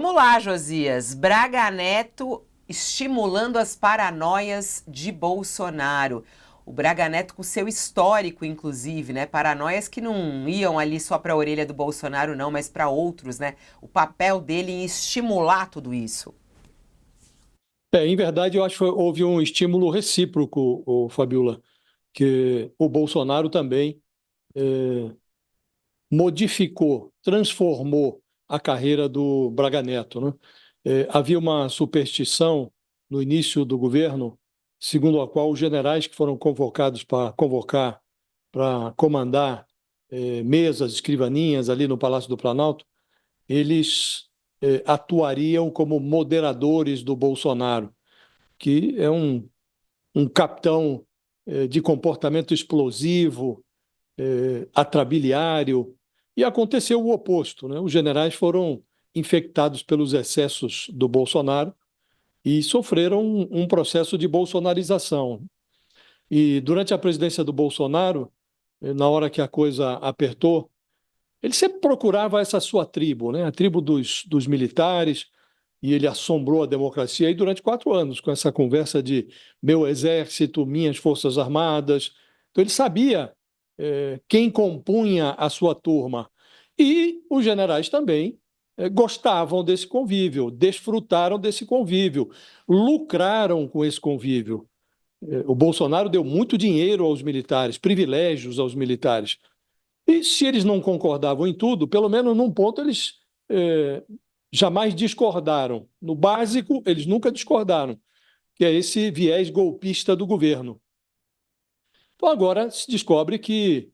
Vamos lá, Josias. Braga Neto estimulando as paranoias de Bolsonaro. O Braga Neto com seu histórico, inclusive, né? Paranoias que não iam ali só para a orelha do Bolsonaro, não, mas para outros, né? O papel dele em estimular tudo isso. Em verdade, eu acho que houve um estímulo recíproco, Fabiola, que o Bolsonaro também modificou, transformou a carreira do Braga Neto, né? Havia uma superstição no início do governo, segundo a qual os generais que foram convocados para comandar mesas, escrivaninhas ali no Palácio do Planalto, eles atuariam como moderadores do Bolsonaro, que é um capitão de comportamento explosivo, atrabiliário, e aconteceu o oposto, né? Os generais foram infectados pelos excessos do Bolsonaro e sofreram um processo de bolsonarização. E durante a presidência do Bolsonaro, na hora que a coisa apertou, ele sempre procurava essa sua tribo, né? A tribo dos militares, e ele assombrou a democracia aí durante 4 anos com essa conversa de meu exército, minhas forças armadas. Então ele sabia quem compunha a sua turma. E os generais também gostavam desse convívio, desfrutaram desse convívio, lucraram com esse convívio. O Bolsonaro deu muito dinheiro aos militares, privilégios aos militares. E se eles não concordavam em tudo, pelo menos num ponto eles jamais discordaram. No básico, eles nunca discordaram, que é esse viés golpista do governo. Então agora se descobre que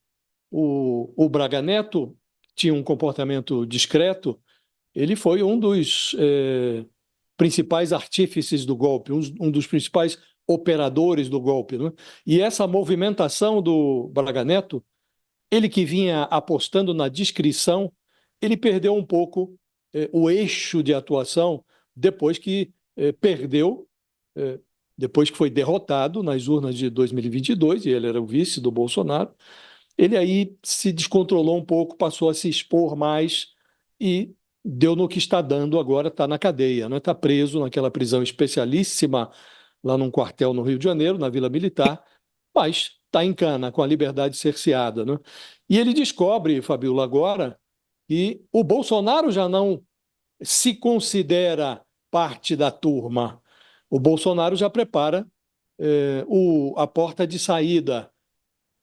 o Braga Neto tinha um comportamento discreto, ele foi um dos principais artífices do golpe, um dos principais operadores do golpe, né? E essa movimentação do Braga Neto, ele que vinha apostando na discrição, ele perdeu um pouco o eixo de atuação depois que perdeu, eh, depois que foi derrotado nas urnas de 2022, e ele era o vice do Bolsonaro. Ele aí se descontrolou um pouco, passou a se expor mais e deu no que está dando agora, está na cadeia, não está preso naquela prisão especialíssima lá num quartel no Rio de Janeiro, na Vila Militar, mas está em cana, com a liberdade cerceada, né? E ele descobre, Fabiola, agora que o Bolsonaro já não se considera parte da turma. O Bolsonaro já prepara a porta de saída.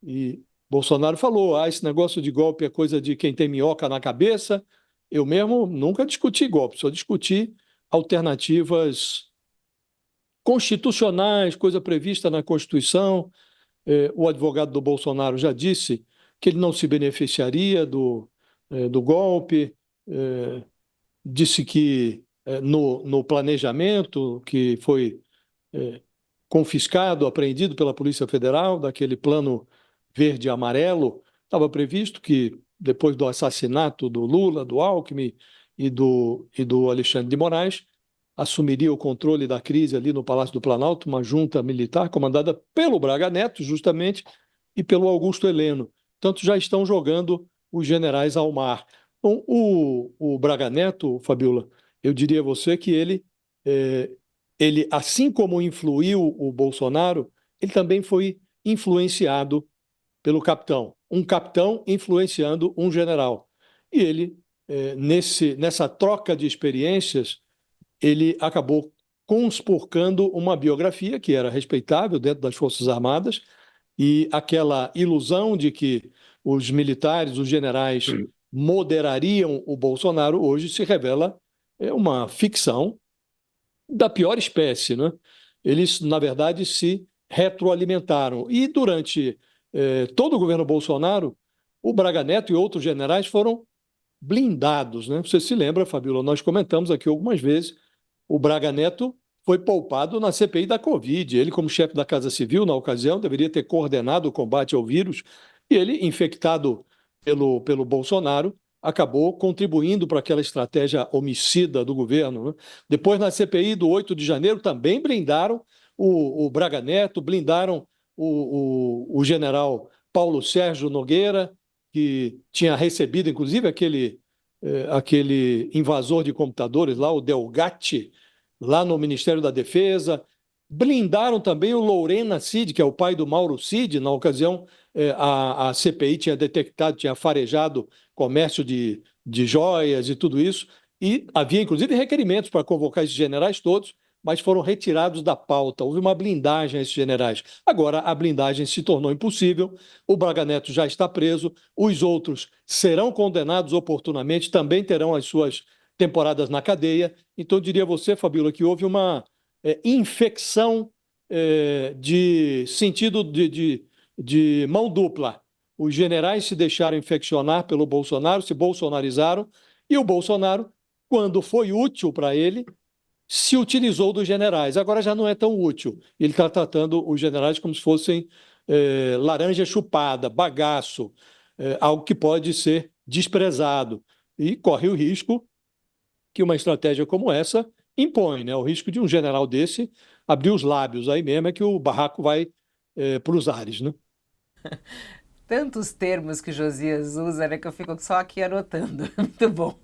E Bolsonaro falou: esse negócio de golpe é coisa de quem tem minhoca na cabeça. Eu mesmo nunca discuti golpe, só discuti alternativas constitucionais, coisa prevista na Constituição. O advogado do Bolsonaro já disse que ele não se beneficiaria do golpe, disse que no planejamento que foi confiscado, apreendido pela Polícia Federal, daquele plano verde e amarelo, estava previsto que depois do assassinato do Lula, do Alckmin e do Alexandre de Moraes, assumiria o controle da crise ali no Palácio do Planalto, uma junta militar comandada pelo Braga Neto, justamente, e pelo Augusto Heleno. Tanto já estão jogando os generais ao mar. Então, o Braga Neto, Fabiola, eu diria a você que ele, assim como influiu o Bolsonaro, ele também foi influenciado pelo capitão. Um capitão influenciando um general. E ele, nessa troca de experiências, ele acabou conspurcando uma biografia que era respeitável dentro das Forças Armadas, e aquela ilusão de que os militares, os generais, moderariam o Bolsonaro, hoje se revela uma ficção da pior espécie, né? Eles, na verdade, se retroalimentaram. E durante todo o governo Bolsonaro, o Braga Neto e outros generais foram blindados, né? Você se lembra, Fabíola, nós comentamos aqui algumas vezes, o Braga Neto foi poupado na CPI da Covid. Ele, como chefe da Casa Civil, na ocasião, deveria ter coordenado o combate ao vírus, e ele, infectado pelo Bolsonaro, acabou contribuindo para aquela estratégia homicida do governo, né? Depois, na CPI do 8 de janeiro, também blindaram o Braga Neto, blindaram o general Paulo Sérgio Nogueira, que tinha recebido, inclusive, aquele aquele invasor de computadores lá, o Delgatti, lá no Ministério da Defesa. Blindaram também o Lorena Cid, que é o pai do Mauro Cid. Na ocasião, a CPI tinha detectado, tinha farejado comércio de joias e tudo isso, e havia inclusive requerimentos para convocar esses generais todos, mas foram retirados da pauta. Houve uma blindagem a esses generais. Agora, a blindagem se tornou impossível, o Braga Neto já está preso, os outros serão condenados oportunamente, também terão as suas temporadas na cadeia. Então, eu diria a você, Fabíola, que houve uma infecção de sentido de mão dupla. Os generais se deixaram infeccionar pelo Bolsonaro, se bolsonarizaram, e o Bolsonaro, quando foi útil para ele, se utilizou dos generais. Agora já não é tão útil. Ele está tratando os generais como se fossem laranja chupada, bagaço, algo que pode ser desprezado. E corre o risco que uma estratégia como essa impõe, né? O risco de um general desse abrir os lábios, aí mesmo é que o barraco vai para os ares, né? Tantos termos que o Josias usa, né, que eu fico só aqui anotando. Muito bom.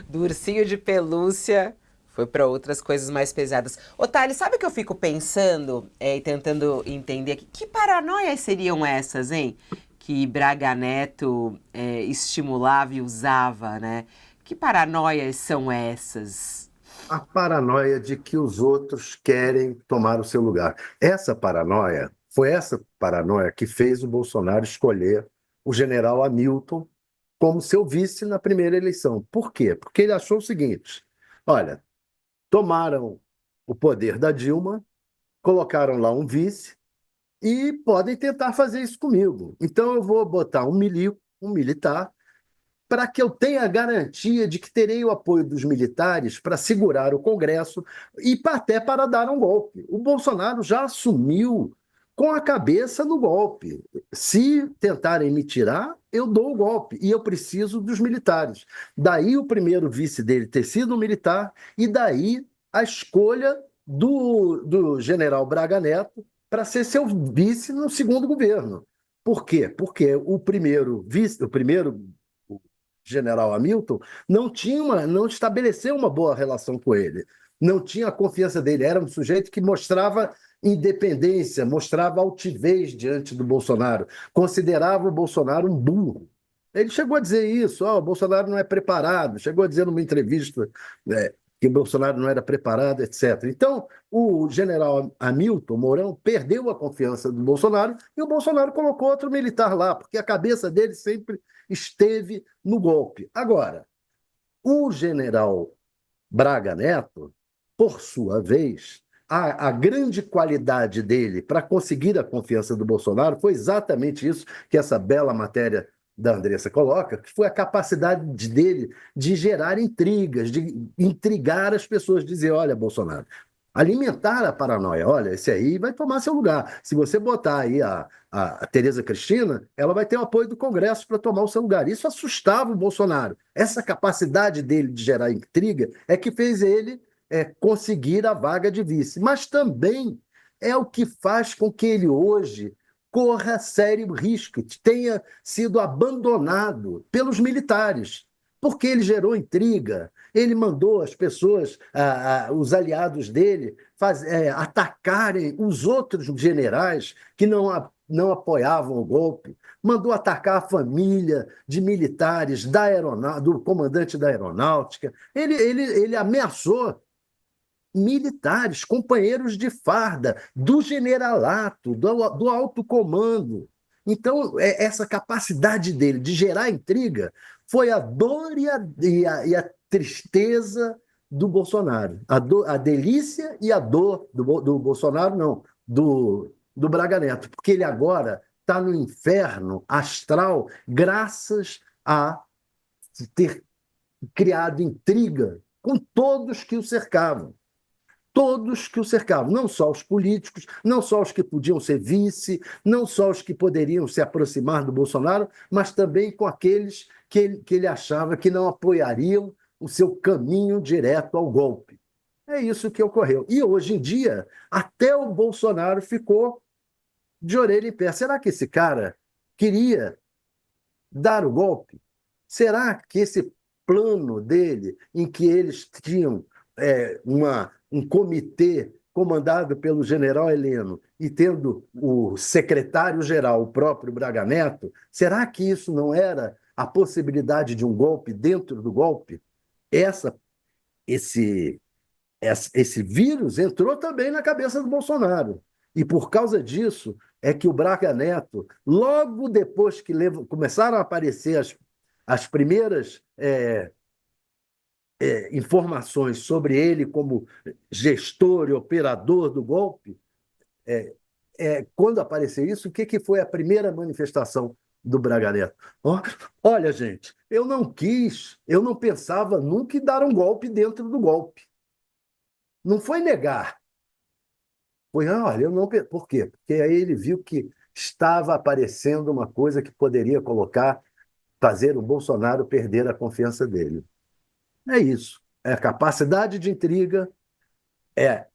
Do ursinho de pelúcia foi para outras coisas mais pesadas. Ô, Thales, sabe o que eu fico pensando e tentando entender aqui? Que paranoias seriam essas, hein? Que Braga Neto estimulava e usava, né? Que paranoias são essas? A paranoia de que os outros querem tomar o seu lugar. Foi essa paranoia que fez o Bolsonaro escolher o general Hamilton como seu vice na primeira eleição. Por quê? Porque ele achou o seguinte: olha, tomaram o poder da Dilma, colocaram lá um vice e podem tentar fazer isso comigo. Então eu vou botar um milico, um militar, para que eu tenha a garantia de que terei o apoio dos militares para segurar o Congresso e até para dar um golpe. O Bolsonaro já assumiu com a cabeça no golpe. Se tentarem me tirar, eu dou o golpe e eu preciso dos militares. Daí o primeiro vice dele ter sido um militar e daí a escolha do general Braga Neto para ser seu vice no segundo governo. Por quê? Porque o primeiro vice, o primeiro general Hamilton, não estabeleceu uma boa relação com ele. Não tinha a confiança dele. Era um sujeito que mostrava independência, mostrava altivez diante do Bolsonaro, considerava o Bolsonaro um burro. Ele chegou a dizer isso: o Bolsonaro não é preparado, chegou a dizer numa entrevista que o Bolsonaro não era preparado, etc. Então, o general Hamilton Mourão perdeu a confiança do Bolsonaro e o Bolsonaro colocou outro militar lá, porque a cabeça dele sempre esteve no golpe. Agora, o general Braga Neto, por sua vez, a grande qualidade dele para conseguir a confiança do Bolsonaro foi exatamente isso que essa bela matéria da Andressa coloca, que foi a capacidade dele de gerar intrigas, de intrigar as pessoas, dizer: olha, Bolsonaro, alimentar a paranoia. Olha, esse aí vai tomar seu lugar. Se você botar aí a Tereza Cristina, ela vai ter o apoio do Congresso para tomar o seu lugar. Isso assustava o Bolsonaro. Essa capacidade dele de gerar intriga é que fez ele conseguir a vaga de vice. Mas também é o que faz com que ele hoje corra sério risco, tenha sido abandonado pelos militares, porque ele gerou intriga, ele mandou as pessoas, os aliados dele, atacarem os outros generais que não apoiavam o golpe, mandou atacar a família de militares do comandante da aeronáutica, ele ameaçou militares, companheiros de farda, do generalato, do alto comando. Então, essa capacidade dele de gerar intriga foi a dor e a tristeza do Bolsonaro. A delícia e a dor do Bolsonaro, não, do Braga Neto, porque ele agora está no inferno astral graças a ter criado intriga com todos que o cercavam. Todos que o cercavam, não só os políticos, não só os que podiam ser vice, não só os que poderiam se aproximar do Bolsonaro, mas também com aqueles que ele achava que não apoiariam o seu caminho direto ao golpe. É isso que ocorreu. E hoje em dia, até o Bolsonaro ficou de orelha em pé. Será que esse cara queria dar o golpe? Será que esse plano dele, em que eles tinham um comitê comandado pelo general Heleno e tendo o secretário-geral, o próprio Braga Neto, será que isso não era a possibilidade de um golpe dentro do golpe? Essa, esse vírus entrou também na cabeça do Bolsonaro. E por causa disso é que o Braga Neto, logo depois que começaram a aparecer as primeiras informações sobre ele como gestor e operador do golpe, quando apareceu isso, o que foi a primeira manifestação do Braga Neto? Olha, gente, eu não pensava nunca em dar um golpe dentro do golpe. Não foi negar. Foi, olha, eu não. Por quê? Porque aí ele viu que estava aparecendo uma coisa que poderia fazer o Bolsonaro perder a confiança dele. É isso. É a capacidade de intriga, é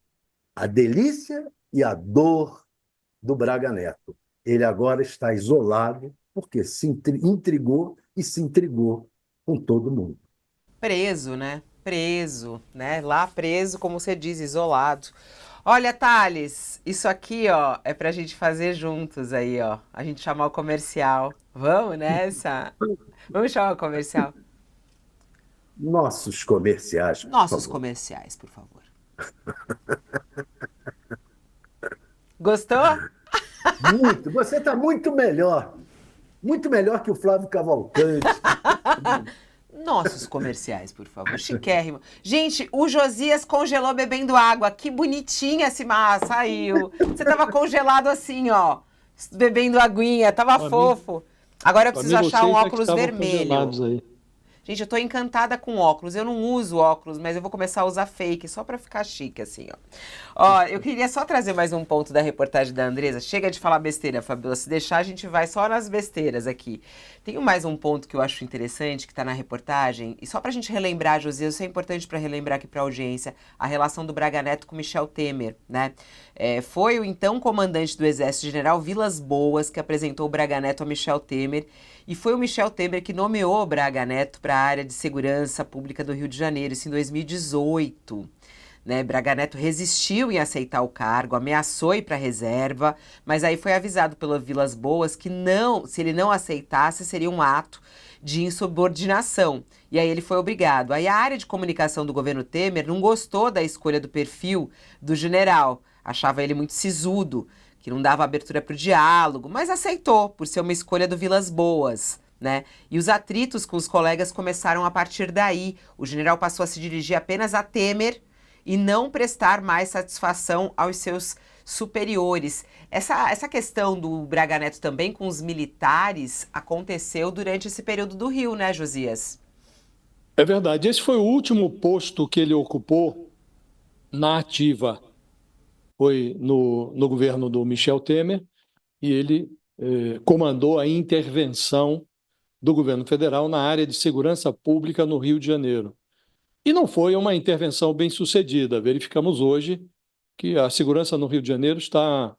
a delícia e a dor do Braga Neto. Ele agora está isolado porque se intrigou e se intrigou com todo mundo. Preso, né? Preso, né? Lá preso, como você diz, isolado. Olha, Thales, isso aqui, ó, é pra gente fazer juntos aí, ó. A gente chamar o comercial. Vamos nessa? Vamos chamar o comercial? Nossos comerciais, por Nossos favor. comerciais, por favor. Gostou? Muito. Você está muito melhor. Muito melhor que o Flávio Cavalcante. Nossos comerciais, por favor. Chiquérrimo. Gente, o Josias congelou bebendo água. Que bonitinha esse mar, saiu. Você tava congelado assim, ó. Bebendo aguinha, tava fofo. Agora eu preciso achar um óculos vermelho. Aí. Gente, eu tô encantada com óculos. Eu não uso óculos, mas eu vou começar a usar fake, só pra ficar chique, assim, ó. Ó, eu queria só trazer mais um ponto da reportagem da Andresa. Chega de falar besteira, Fabiola. Se deixar, a gente vai só nas besteiras aqui. Tem mais um ponto que eu acho interessante, que tá na reportagem. E só pra gente relembrar, Josias, isso é importante pra relembrar aqui pra audiência, a relação do Braga Neto com Michel Temer, né? Foi o então comandante do Exército, general Vilas Boas, que apresentou o Braga Neto a Michel Temer. E foi o Michel Temer que nomeou o Braga Neto para a área de segurança pública do Rio de Janeiro, isso em 2018. Né? Braga Neto resistiu em aceitar o cargo, ameaçou ir para a reserva, mas aí foi avisado pelo Vilas Boas que não, se ele não aceitasse, seria um ato de insubordinação. E aí ele foi obrigado. Aí a área de comunicação do governo Temer não gostou da escolha do perfil do general, achava ele muito sisudo, que não dava abertura para o diálogo, mas aceitou, por ser uma escolha do Vilas Boas, né? E os atritos com os colegas começaram a partir daí. O general passou a se dirigir apenas a Temer e não prestar mais satisfação aos seus superiores. Essa questão do Braga Neto também com os militares aconteceu durante esse período do Rio, né, Josias? É verdade. Esse foi o último posto que ele ocupou na ativa. Foi no governo do Michel Temer e ele comandou a intervenção do governo federal na área de segurança pública no Rio de Janeiro. E não foi uma intervenção bem sucedida. Verificamos hoje que a segurança no Rio de Janeiro está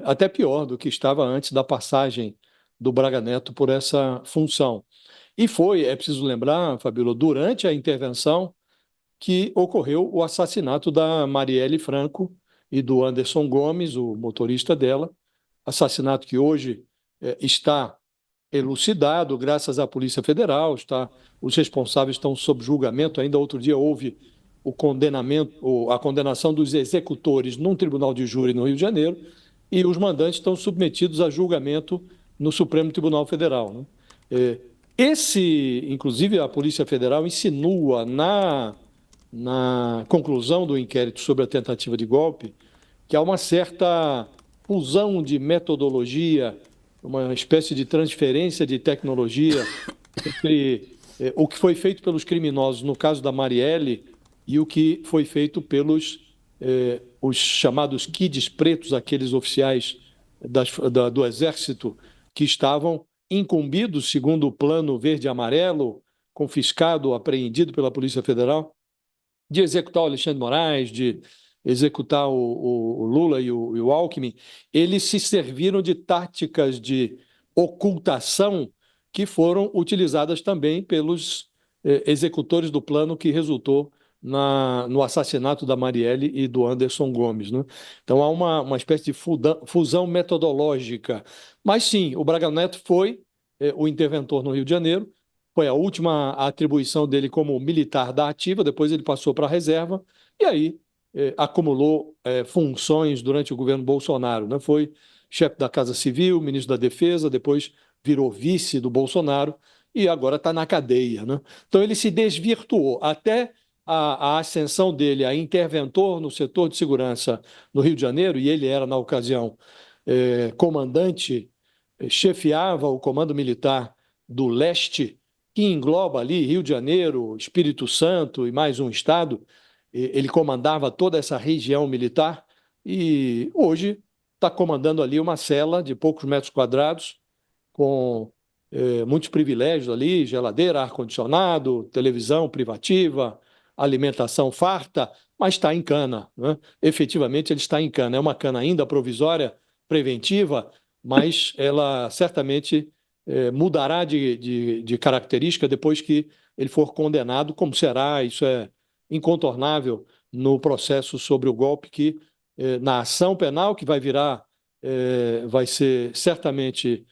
até pior do que estava antes da passagem do Braga Neto por essa função. E é preciso lembrar, Fabíola, durante a intervenção que ocorreu o assassinato da Marielle Franco e do Anderson Gomes, o motorista dela, assassinato que hoje está elucidado graças à Polícia Federal, os responsáveis estão sob julgamento. Ainda outro dia houve a condenação dos executores num tribunal de júri no Rio de Janeiro e os mandantes estão submetidos a julgamento no Supremo Tribunal Federal, né? Inclusive, a Polícia Federal insinua na conclusão do inquérito sobre a tentativa de golpe que há uma certa fusão de metodologia, uma espécie de transferência de tecnologia entre o que foi feito pelos criminosos no caso da Marielle e o que foi feito pelos os chamados kids pretos, aqueles oficiais do Exército que estavam incumbidos, segundo o plano verde e amarelo, confiscado, apreendido pela Polícia Federal, de executar o Alexandre de Moraes, de executar o Lula e o Alckmin. Eles se serviram de táticas de ocultação que foram utilizadas também pelos executores do plano que resultou no assassinato da Marielle e do Anderson Gomes, né? Então há uma espécie de fusão metodológica. Mas sim, o Braga Neto foi o interventor no Rio de Janeiro, foi a última atribuição dele como militar da ativa, depois ele passou para a reserva, e aí acumulou funções durante o governo Bolsonaro, né? Foi chefe da Casa Civil, ministro da Defesa, depois virou vice do Bolsonaro e agora está na cadeia, né? Então ele se desvirtuou até a ascensão dele a interventor no setor de segurança no Rio de Janeiro, e ele era, na ocasião, comandante, chefiava o Comando Militar do Leste, que engloba ali Rio de Janeiro, Espírito Santo e mais um estado. Ele comandava toda essa região militar e hoje está comandando ali uma cela de poucos metros quadrados, com muitos privilégios ali, geladeira, ar-condicionado, televisão privativa, alimentação farta, mas está em cana, né? Efetivamente ele está em cana. É uma cana ainda provisória, preventiva, mas ela certamente mudará de característica depois que ele for condenado, como será, isso é incontornável no processo sobre o golpe que, na ação penal que vai virar, vai ser certamente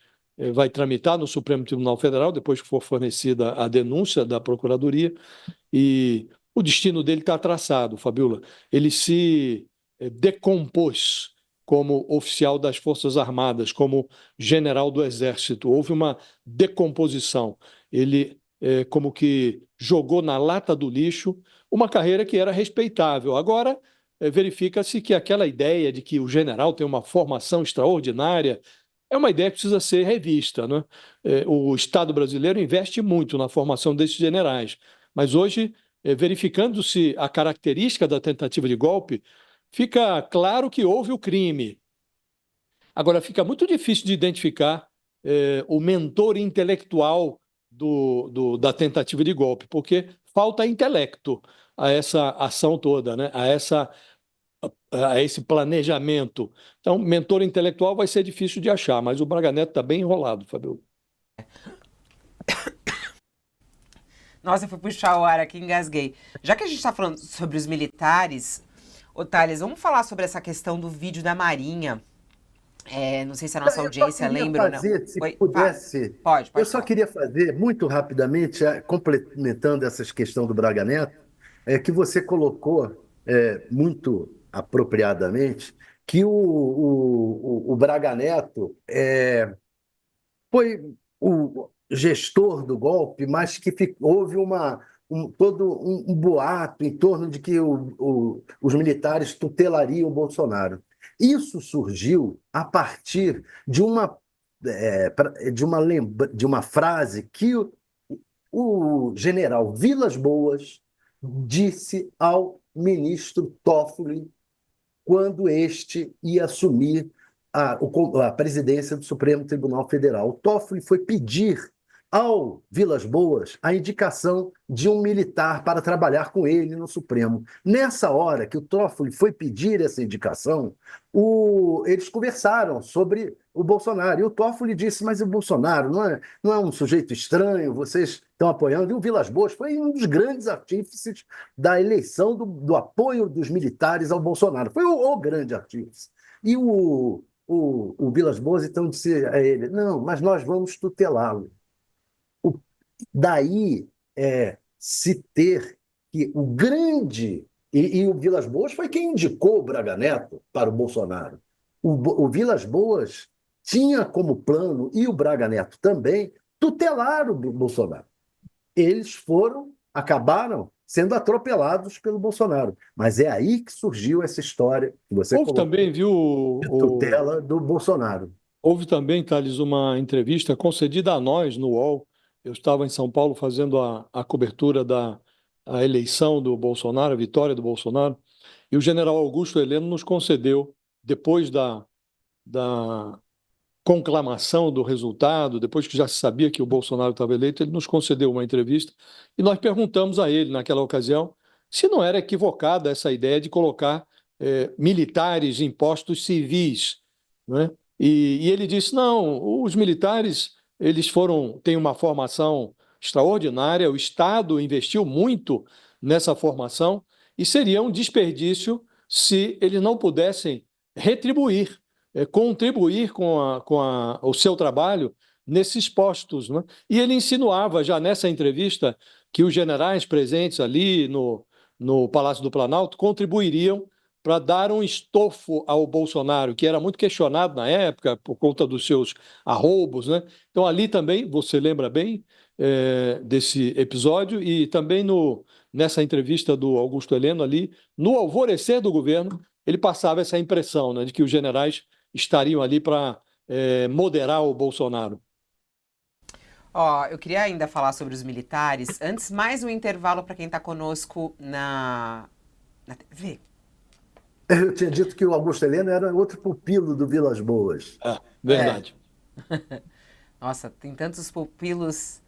vai tramitar no Supremo Tribunal Federal, depois que for fornecida a denúncia da Procuradoria, e o destino dele está traçado, Fabiola. Ele se decompôs como oficial das Forças Armadas, como general do Exército. Houve uma decomposição. Ele como que jogou na lata do lixo uma carreira que era respeitável. Agora, verifica-se que aquela ideia de que o general tem uma formação extraordinária é uma ideia que precisa ser revista, né? O Estado brasileiro investe muito na formação desses generais, mas hoje, verificando-se a característica da tentativa de golpe, fica claro que houve o crime. Agora, fica muito difícil de identificar o mentor intelectual da tentativa de golpe, porque falta intelecto a essa ação toda, né? A esse planejamento. Então, mentor intelectual vai ser difícil de achar, mas o Braga Neto está bem enrolado, Fabio. Nossa, eu fui puxar o ar aqui e engasguei. Já que a gente está falando sobre os militares, ô Thales, vamos falar sobre essa questão do vídeo da Marinha. Não sei se a nossa audiência lembra ou não. Se Oi, pudesse, pode eu só falar. queria fazer, muito rapidamente, complementando essa questão do Braga Neto, que você colocou muito apropriadamente, que o Braga Neto foi o gestor do golpe, mas que houve todo um boato em torno de que os militares tutelariam o Bolsonaro. Isso surgiu a partir de uma frase que o general Vilas Boas disse ao ministro Toffoli quando este ia assumir a presidência do Supremo Tribunal Federal. O Toffoli foi pedir ao Vilas Boas a indicação de um militar para trabalhar com ele no Supremo. Nessa hora que o Toffoli foi pedir essa indicação, eles conversaram sobre o Bolsonaro. E o Toffoli disse, mas o Bolsonaro não é um sujeito estranho, vocês estão apoiando. E o Vilas Boas foi um dos grandes artífices da eleição do apoio dos militares ao Bolsonaro. Foi o grande artífice. E o Vilas Boas, então, disse a ele, não, mas nós vamos tutelá-lo. Daí se ter que o grande... E o Vilas Boas foi quem indicou o Braga Neto para o Bolsonaro. O Vilas Boas tinha como plano, e o Braga Neto também, tutelar o Bolsonaro. Eles acabaram sendo atropelados pelo Bolsonaro. Mas é aí que surgiu essa história que você Houve colocou, também, viu, de tutela do Bolsonaro. houve também, Thales, uma entrevista concedida a nós no UOL. Eu estava em São Paulo fazendo a cobertura da eleição do Bolsonaro, a vitória do Bolsonaro, e o general Augusto Heleno nos concedeu, depois da conclamação do resultado, depois que já se sabia que o Bolsonaro estava eleito, ele nos concedeu uma entrevista e nós perguntamos a ele, naquela ocasião, se não era equivocada essa ideia de colocar militares em postos civis, né? E ele disse, não, os militares eles têm uma formação extraordinária, o Estado investiu muito nessa formação e seria um desperdício se eles não pudessem retribuir, contribuir com o seu trabalho nesses postos, né? E ele insinuava já nessa entrevista que os generais presentes ali no Palácio do Planalto contribuiriam para dar um estofo ao Bolsonaro, que era muito questionado na época por conta dos seus arroubos, né? Então ali também, você lembra bem desse episódio, e também nessa entrevista do Augusto Heleno ali, no alvorecer do governo, ele passava essa impressão, né, de que os generais estariam ali para moderar o Bolsonaro. Ó, eu queria ainda falar sobre os militares. Antes, mais um intervalo para quem está conosco na TV. Eu tinha dito que o Augusto Heleno era outro pupilo do Vilas Boas. Verdade. Nossa, tem tantos pupilos